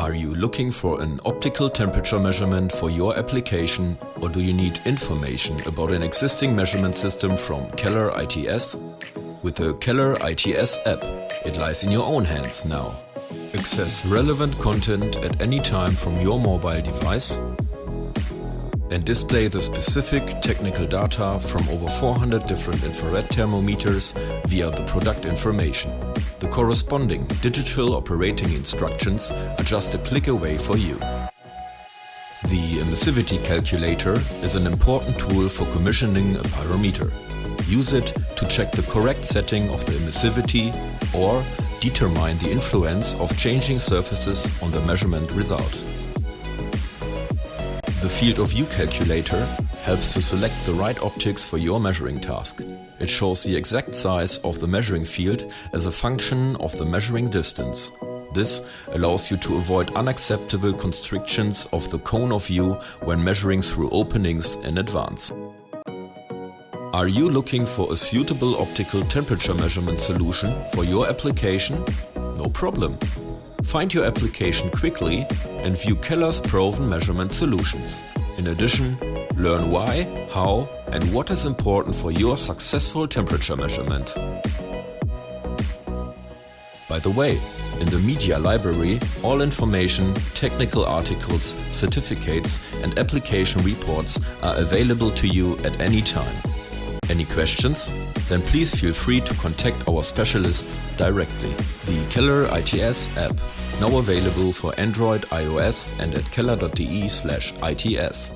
Are you looking for an optical temperature measurement for your application, or do you need information about an existing measurement system from KELLER ITS? With the KELLER ITS app, it lies in your own hands now. Access relevant content at any time from your mobile device and display the specific technical data from over 400 different infrared thermometers via the product information. The corresponding digital operating instructions are just a click away for you. The emissivity calculator is an important tool for commissioning a pyrometer. Use it to check the correct setting of the emissivity or determine the influence of changing surfaces on the measurement result. The field of view calculator helps to select the right optics for your measuring task. It shows the exact size of the measuring field as a function of the measuring distance. This allows you to avoid unacceptable constrictions of the cone of view when measuring through openings in advance. Are you looking for a suitable optical temperature measurement solution for your application? No problem. Find your application quickly and view KELLER's proven measurement solutions. In addition, learn why, how, and what is important for your successful temperature measurement. By the way, in the media library, all information, technical articles, certificates, and application reports are available to you at any time. Any questions? Then please feel free to contact our specialists directly. The KELLER ITS app, now available for Android, iOS and at keller.de/its.